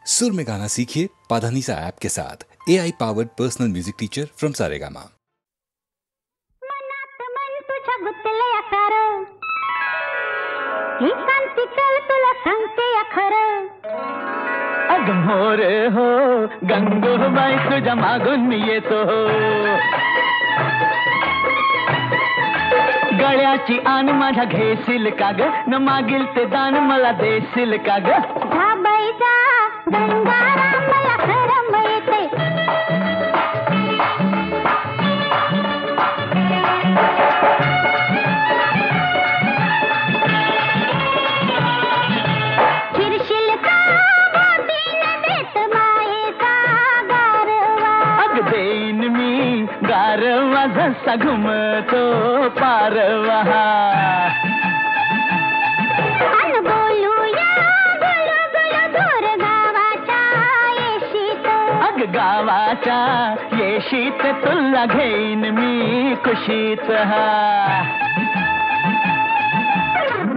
सुर में गाना सीखिए पाधानीसा ऐप के साथ। AI powered personal music teacher from Saregama. मनात मन तुझ्या गुंतलया सार, ही कांती चल तुला सांगते या खरं. अगं मोर हो गंगूबाई तुझ्या मागून मी येतो. गळ्याची आन माझ्या घेशील का ग, न मागील ते दान मला देशील का ग. धाबाईचा गंगाराम मला खरं मिळते. चिरशील का मोतीने देत मायेचा गारवा. अग देईन मी गारवा जसा घुमतो पारवा. अन बोलूया गुलू गुलू दूर गावाच्या येशीत. अग गावाच्या येशीत तुला घेईन मी कुशीत.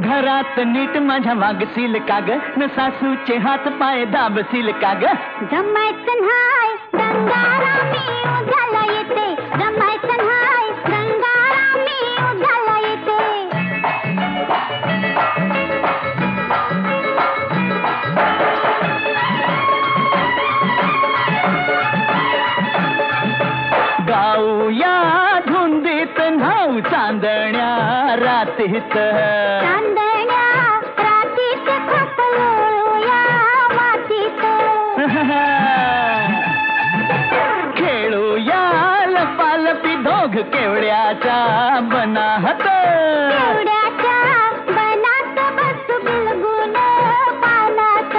घरात नीट माझ्या वागशील का ग, न सासूचे हात पाय दाबशील का ग. जमायचं न्हाय गंगारामी उद्याला येते. जमायचं न्हाय गंगारामी उद्याला येते. गाऊया धुंदीत न्हाऊ चांदण्या रातीत. चांदण्या रातीत खपलोळूया मातीत. खेळूया लपालपी दोघ केवड्याच्या बनाहत. केवड्याच्या बनात बसू बिलगून पानात.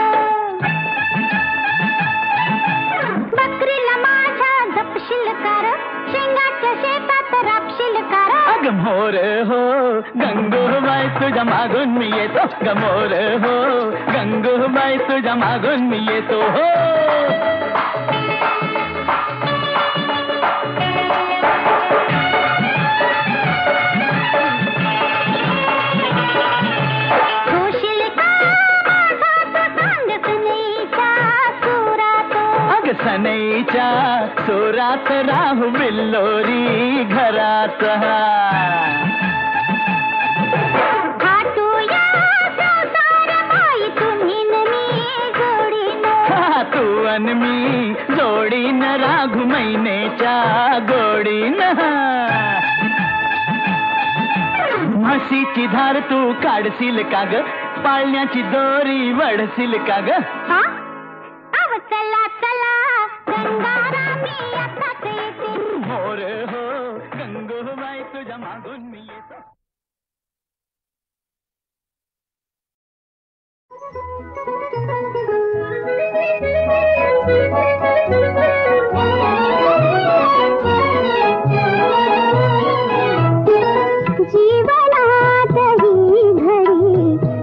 बकरीला माझ्या जपशील कार, शेंगाच्या शेतात रापशील कार. अग मोर हो गंगूबाई तुझ्या मागून मी येतो. ग मोर हो गंगूबाई तुझ्या मागून मी येतो. हो होशील का माझा तो सांग सुनेच्या सुरात. अग सनईच्या सुरात राहू बिल्लोरी घरात. हाटूया संसार बाई तुम्ही न मी जोडीनं. तू अन मी जोडीन राघू महिनेच्या गोडीन. म्हशीची धार तू काढशील का ग, पाळण्याची दोरी वडशील का ग. हा? अव चला चला गंगारामी आताच येते. मोर हो गंगूबाई तुझ्या मागून मी येतो. जीवनात ही घडी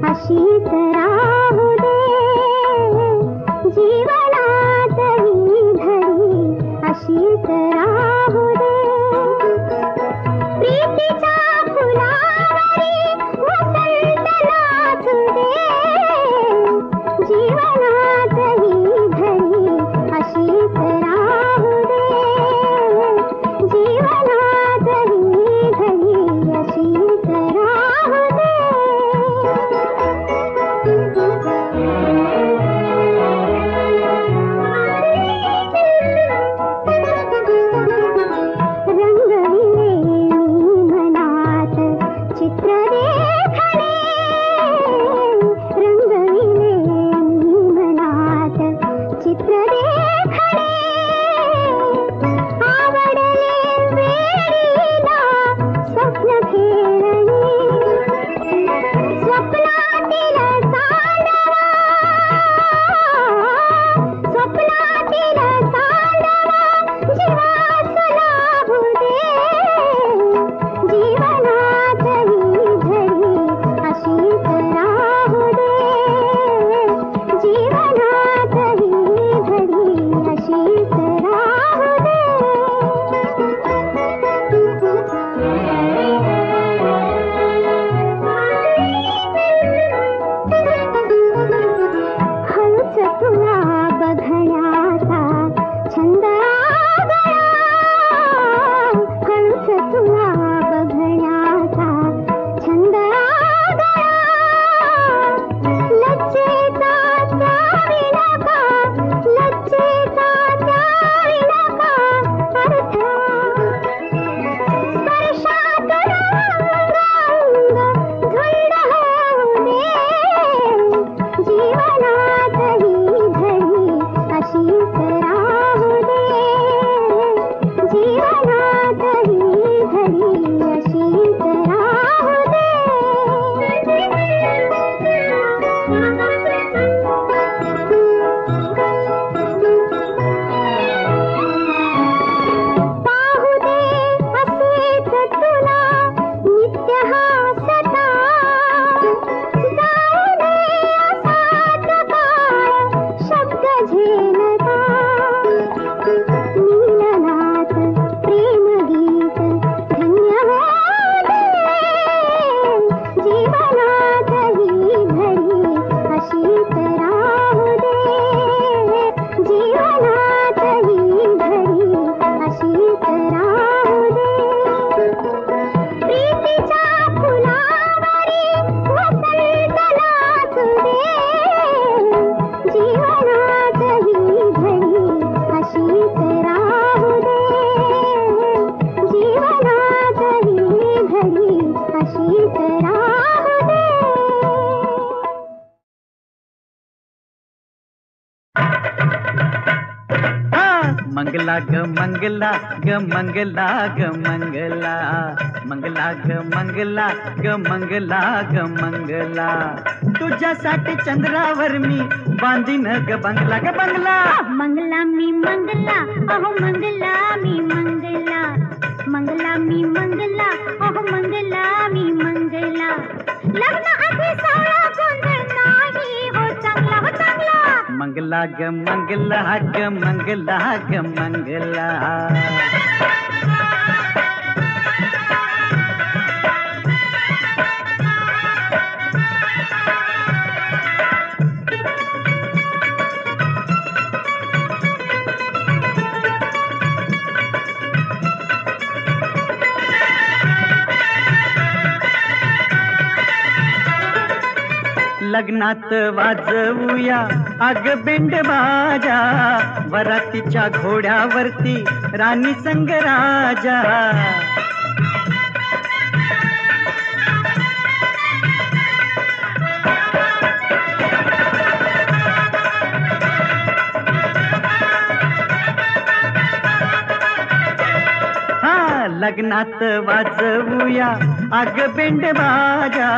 अशीच राहू दे. जीवनात ही घडी अशीच राहू दे. प्रीतीच्या फुलावरी वसंत नाचू दे. जीवनात ही घडी मंगला ग मंगला ग मंगला ग मंगला मंगला ग मंगला ग मंगला ग मंगला तुझ्यासाठी चंद्रावर मी बांधीन ग बंगला ग बंगला मंगला मी मंगला अहो मंगला मी मंगला मंगला मी मंगला अहो मंगला मी मंगला लग्न आधी सावळा गोंधळ नाही हो चांगला हो चांगला मंगला ग मंगला ग मंगला ग मंगला लग्नात वाजवूया अग बेंड बाजा वरातीच्या घोड्यावरती राणी संग राजा लग्नात वाजवूया अग बेंड बाजा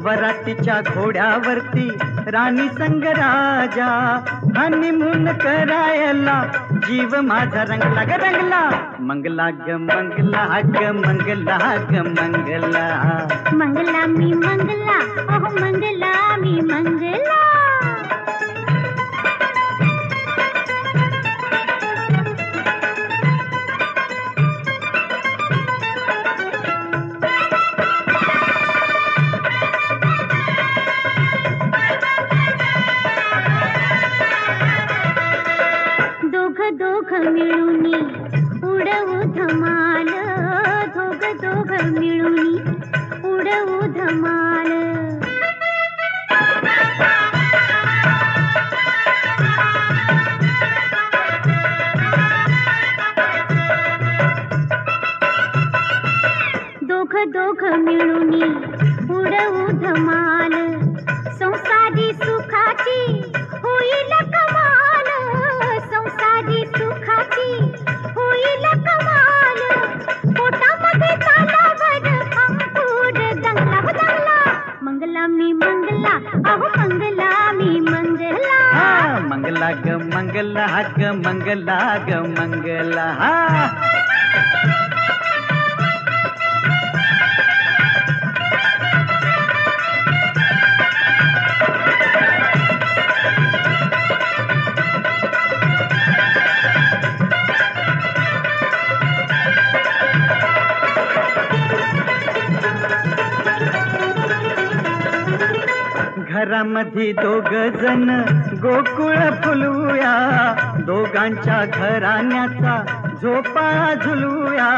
वरातीच्या घोड्यावरती राणी संग राजा हनीमून करायला जीव माझा रंगला ग रंगला मंगला ग मंगला ग मंगला ग मंगला मंगला मी मंगला अहो मंगला मी मंगला दोघ मिळूनी उडवू धमाल दोघ मिळूनी उडवू धमाल दोघ मिळूनी उडवू धमाल संसारी सुखाची होईल कमाल संसारी सुखाची होईल कमाल पोटामध्ये तालावर अंकुर दंगला हो दंगला मंगला मी मंगला अहो मंगला मी मंगला मंगला ग मंगला ग मंगला ग मंगला घरामध्ये दोघ जण गोकुळ फुलूया दोघांच्या घराण्याचा झोपाळा झुलूया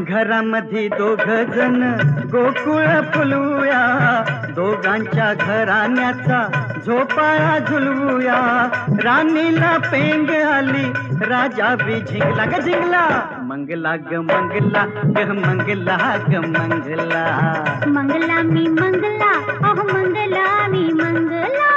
घरामध्ये दोघ जण गोकुळ फुलूया दोघांच्या घराण्याचा झोपाळा झुलवूया राणीला पेंग आली राजा बी झिंगला ग झिंगला मंगला ग मंगला ग मंगला ग मंगला मंगला मी मंगला अहो मंगला मी मंगला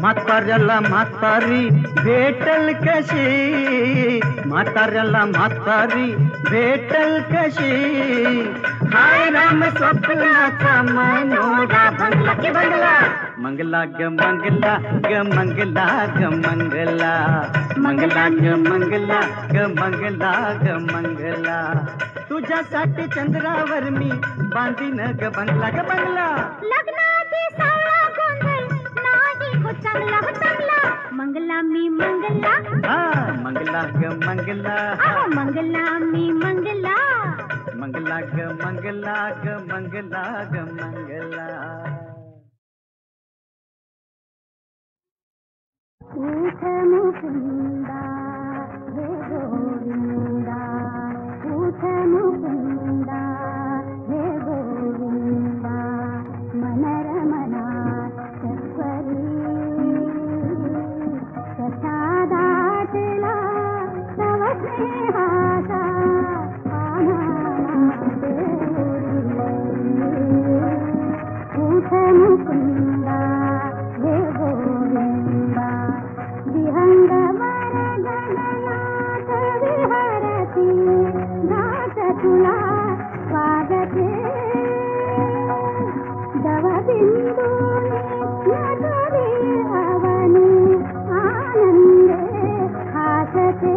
म्हाताऱ्याला म्हातारी भेटल कशी म्हाताऱ्याला म्हातारी भेटल कशी हाय राम स्वप्नाचा मनोरा बंगला के बंगला मंगला ग मंगला ग मंगला ग मंगला मंगला ग मंगला ग मंगला ग मंगला तुझ्यासाठी चंद्रावर मी बांधीन ग बंगला ग बंगला लग्नाची सावळा गोंधळ नाही हो चांगला हो चांगला मंगला मी मंगला मंगला ग मंगला मंगला मी मंगला मंगला ग मंगला ग मंगला ग मंगला ऊठ मुकुंदा हे गोविंदा ऊठ मुकुंदा हे गोविंदा मनरमना चक्वरी कसा दाटला तव स्नेहाचा आनंद ऊठ मुकुंदा हे गोविंदा विहंगवर गगनात विहरती घाट तुला स्वागते दवबिंदूनि नटवी अवनी आनंदे हासते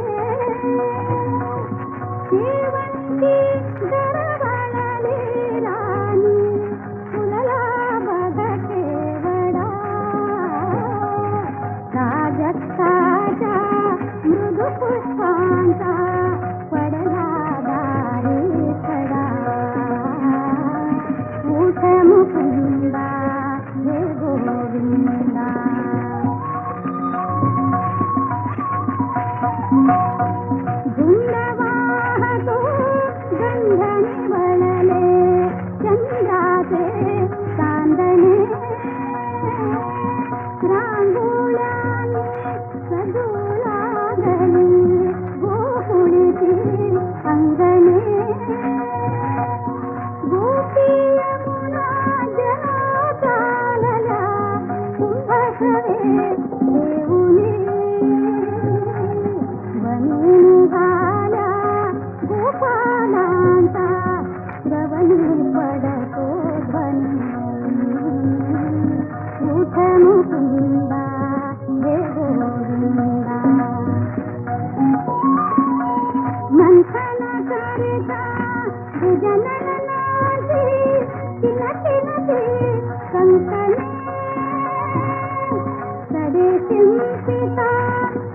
शेवंती गरवळली राणी फुलला बघते वडा राजक्ताच्या मृदू पुष्पांचा पडला दारी सडा ऊठ मुकुंदा हे गोविंदा झुंड वाहतो गंध निवळले चंद्राचे चांदणे रांगोळ्याने सजू लागली गोकुळीची अंगणे गोपी यमुना जला चालल्या कुंभसवे देऊनी वनी निघाल्या गोपालांचा श्रवणी पडतो ध्वनी ऊठ मुकुंदा हे गोविंदा मंथन करिता विजननाची तिनती कंकणे सडे शिंपिता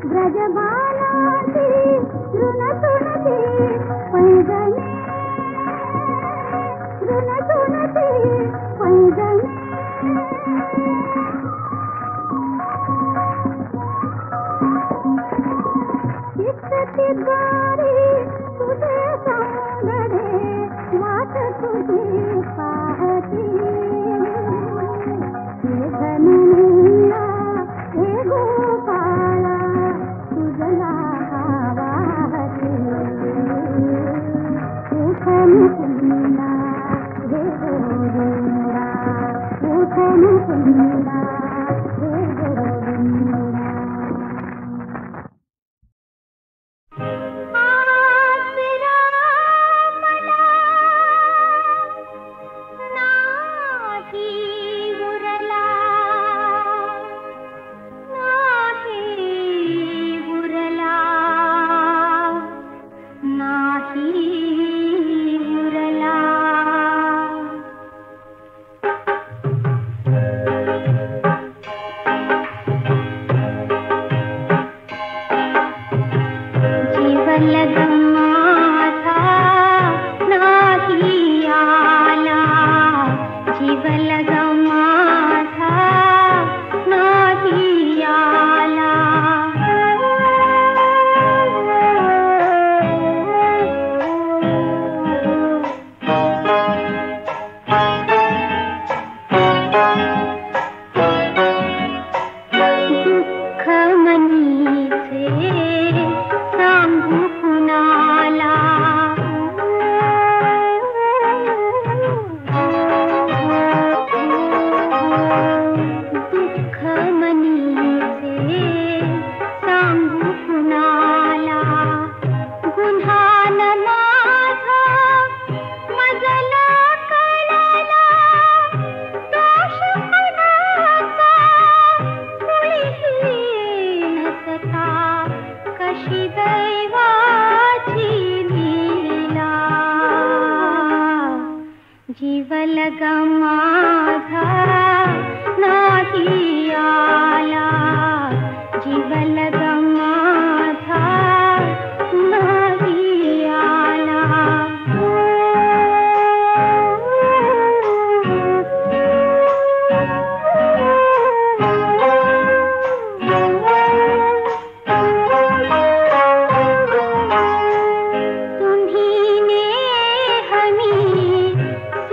ब्रजबालाची ऋणतुणती पैजणे ऋणतुणती पैजणे चित्तती द्वारी तुझे सौंदर्य वाट तुझी पाहती हे धननीया हे गोपाळा तुझला वाहती ऊठ मुकुंदा हे गोविंदा ऊठ मुकुंदा हे गोविंदा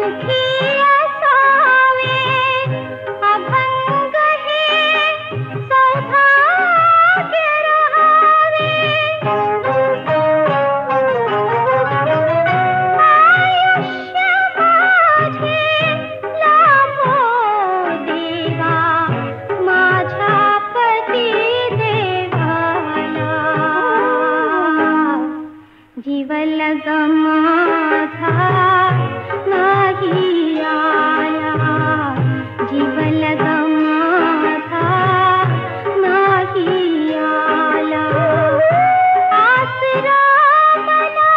मुखिया सोवे अभंग है सौभाग्य रहावे आयुष्य माझे लाभो देवा माझा पती देवाला जीवल गमाथा नाही आया जीवल गमाथा नाही आला आसरा मला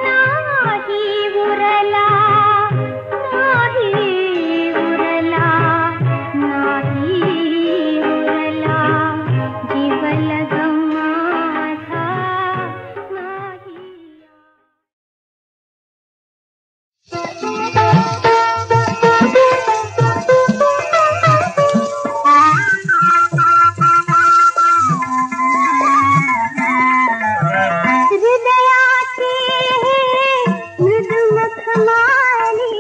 नाही उरला नाही उरला नाही उरला जीवल गमाथा नाही हृदयाची मृदुमुख माली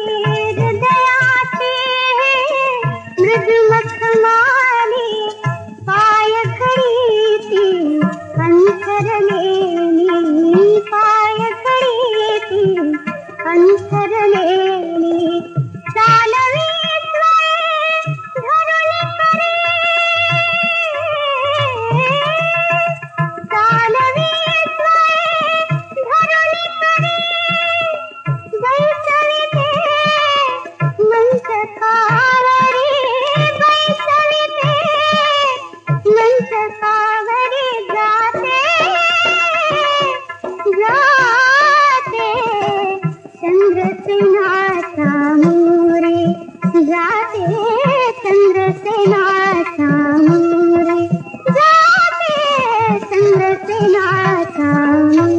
हृदयाची मृदुमुख माली पाय खडीती अंतरलेली पाय खडीती अंतरलेली चालवी धरुणी करे चालवी धरुणी करे बैसविते मंचकावरी बैसविते मंचकावरी जाते जाते चंद्रसेनाचा मोरे जाते चंद्रसेनाचा मोरे जाते चंद्रसेनाचा मोरे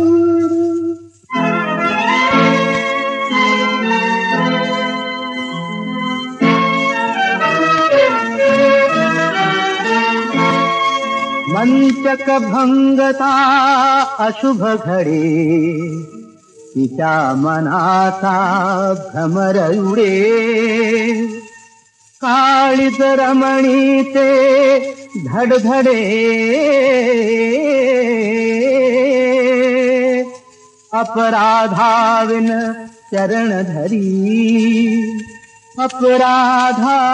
मंचक भंगता अशुभ घडे तिच्या मनाचा भ्रमर उडे काळीज रमणीचे धडधडे अपराधाविन चरण धरी अपराधाविन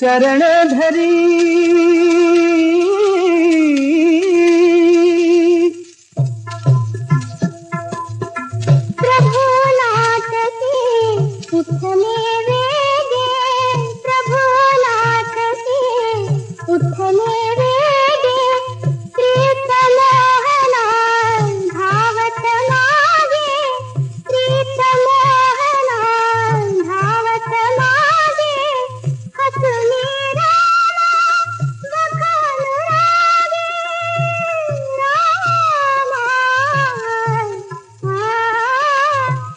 चरण धरी प्रभु नाटके उठले वेगे प्रभु नाटके उठले वेगे प्रीत मोहना धावत मागे प्रीत मोहना धावत मागे हसुनी रामा बघन रागे रामा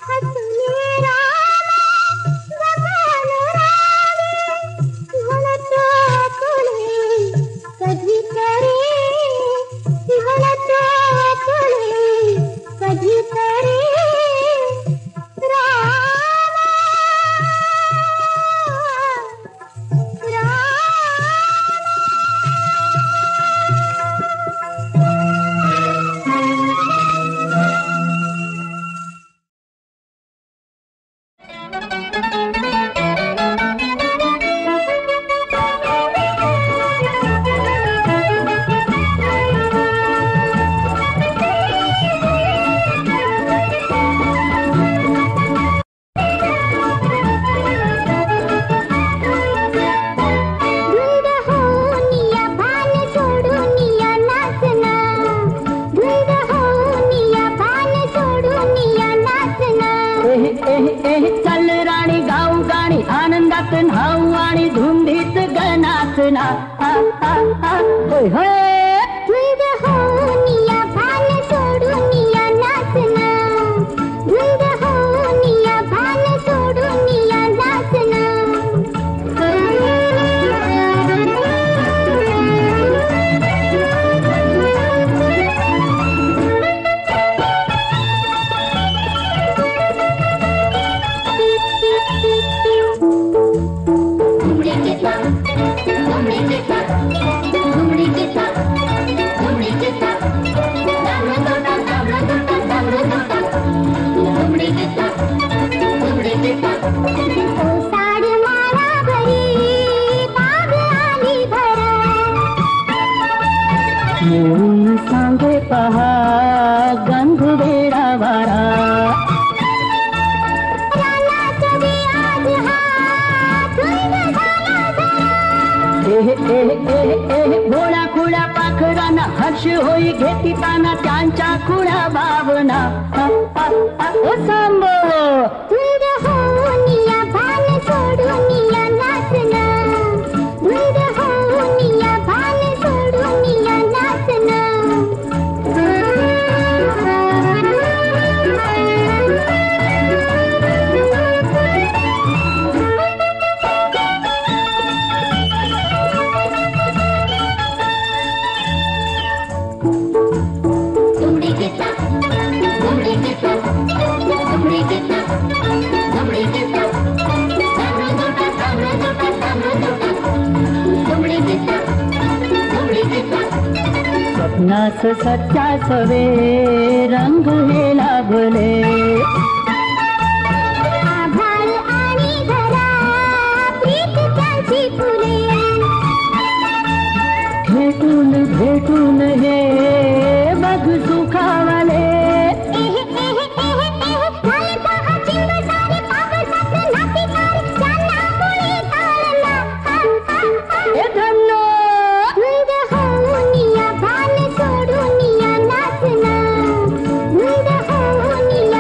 हसुनी रामा बघन रागे म्हणतो कुणी कधीतरी म्हणतो कुणी कधीतरी रामा धुंद होऊन या भान सोडून या नाचना धुंद होऊन या भान सोडून या नाचना चल राणी गाऊ गाणी आनंदात न्हाऊ आणि धुंदीत गणाचना होय होय धुंद होऊन या भान सोडून या नाचना धुंद होऊन या भान सोडून या नाचना त्यांना हर्ष होई घेती ताना त्यांच्या खुळ्या भावना ओ सांबो दूर होऊन या भान सोडून या नाचना दूर होऊन या भान सोडून या नाचना स्वप्नास सत्याच वे रंग हे लाभले आभाळ आणि घरा प्रीत त्याची फुले भेटून भेटून हे बघ सुखावले सोडून या नाचना दूर होऊन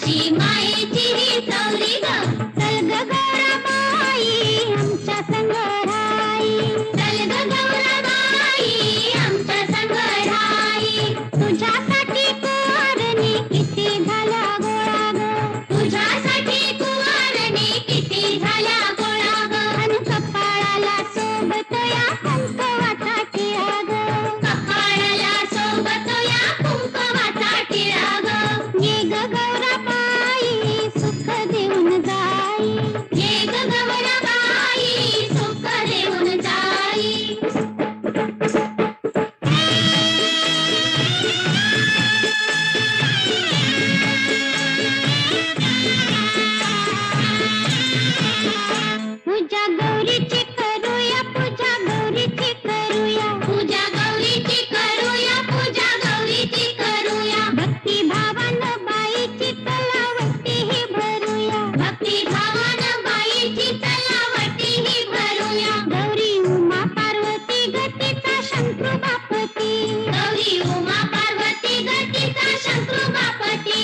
अशी मायेची ही चौरी ग चल ग गौराबाई आमच्या संग राई चल ग गौराबाई आमच्या संग राई तुझ्यासाठी कुवारणी किती झाल्या गोळा ग तुझ्यासाठी कुवारणी किती झाल्या गोळा ग अन कपाळाला सोबत या कुंकवाचा टिळा ग कपाळाला सोबत या कुंकवाचा टिळा ग ये ग गौराबाई सुख देऊन जाई ये ग गौराबाई सुख देऊन जाई पूजा गौरीची करूया पूजा गौरीची करूया पूजा गौरीची करूया पूजा गौरीची करूया भक्ती भावानं बाईची तलावटी ही भरूया भक्ती भावानं बाईची तलावटी ही भरूया गौरी उमा पार्वती गतीचा शंकरू बापती गौरी उमा पार्वती गतीचा शंकरू बापती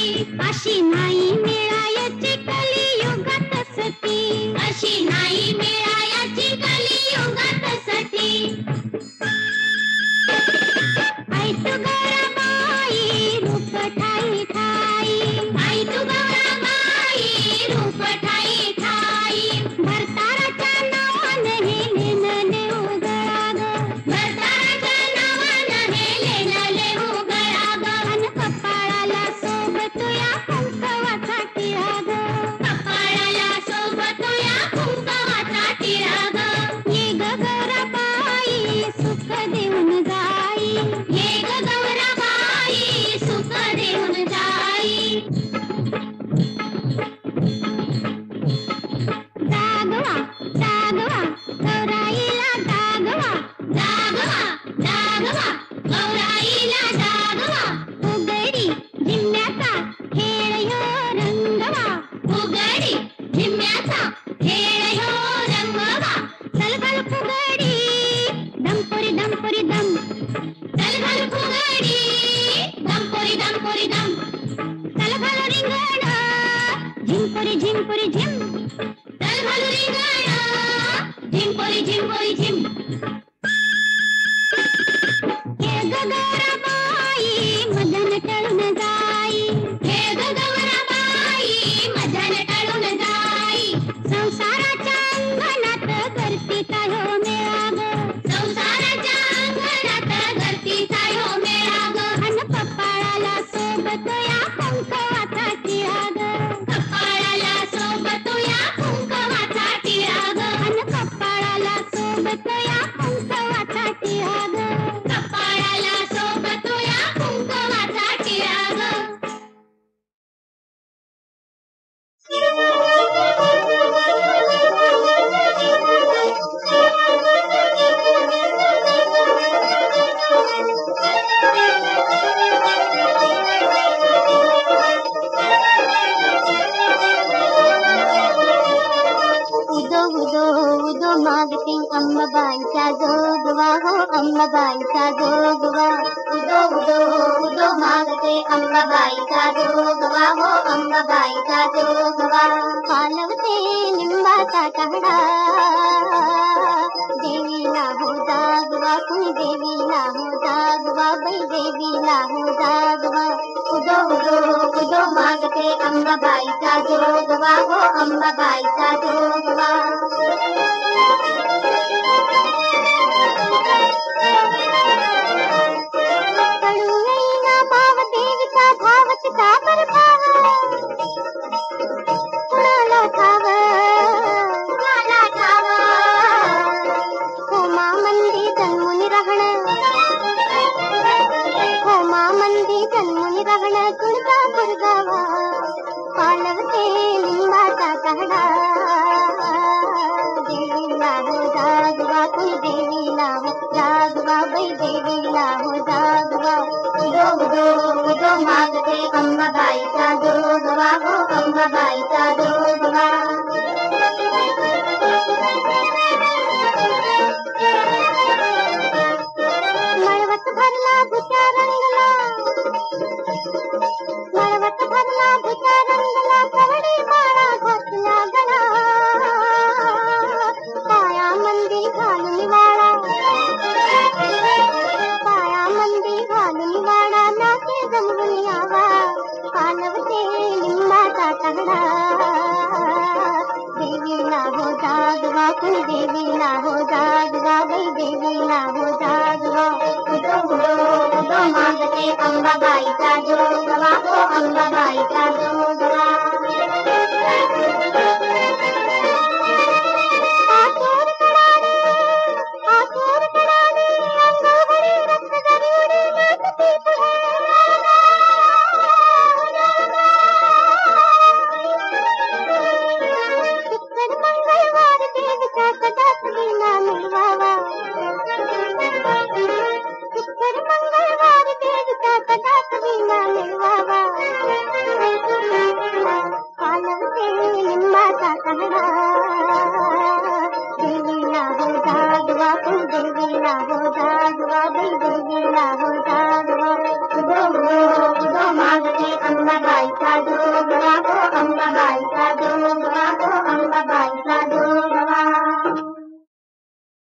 अशी नाही मिळायची कलियुगात सती अशी नाही मिळायची कलियुगात सती आई तू गौराबाई रूप ठाई ठाई आई तू गौराबाई रूप ठाई ठाई भरताराच्या नावानं हे लेणले उगळा ग भरताराच्या नावानं हे लेणले उगळा ग अन कपाळाला सोबत या कुंकवाचा टिळा ग कपाळाला सोबत या कुंकवाचा टिळा ग ये ग गौराबाई सुख देऊन जाई ये ग गौराबाई सुख देऊन जाई जागवा जागवा गौराईला जागवा जागवा जागवा गौराईला जागवा उघडी झिम्म्याचा खेळ ह्यो रंगवा उघडी झिम्म्याचा खेळ ह्यो रंगवा चल घाल फुगडी दमपुरी दमपुरी दम चल घाल फुगडी दमपुरी दमपुरी दम चल घाल रिंगण झिंपुरी झिंपुरी झिम चल घाल रिंगण झिंपुरी झिंपुरी झिम हे ग गौराबाई मदन टळून जाई हे ग गौराबाई मदन टळून जाई संसाराच्या अंगणात गर्दीचा ह्यो मेळा ग संसाराच्या अंगणात गर्दीचा ह्यो मेळा ग अन कपाळाला सोबत या कुंकवाचा टिळा ग कपाळाला सोबत या कुंकवाचा टिळा ग अन कपाळाला सोबत या कुंकवाचा टिळा ग कपाळाला सोबत या कुंकवाचा टिळा ग उदो उदो उदो मागते अंबाबाईचा जोगवा हो अंबाबाईचा जोगवा उदो उदो उदो मागते अंबाबाईचा जोगवा हो अंबाबाईचा जोगवा पालवते लिंबाचा टाळा देवीला हो जागवा कुणी देवीला हो जागवा बाई देवीला हो जागवा उदो उदो उदो मागते अंबाबाईचा जोगवा हो अंबाबाईचा जोगवा कळूयेना भाव देवीचा भावच का बर भाव कुणाला ठाव होमा मंदी जन्मुनी राहण होमा मंदी जन्मुनी राहण तुळजापूर गावा पालवते लिंबाचा काढा देवीला हो जागवा कुणी देवीला हो जागवा बाई देवीला हो जागवा उदो उदो उदो मागते अंबाबाईचा जोगवा हो अंबाबाईचा जोगवा मळवट भरला भुता रंगला मळवट भरला भुता रंगला चालवते लिंबाचा तगडा देवीला हो जागवा कुणी देवीला हो जागवा बाई देवीला हो जागवा उदो मागते अंबाबाईचा जोगवा हो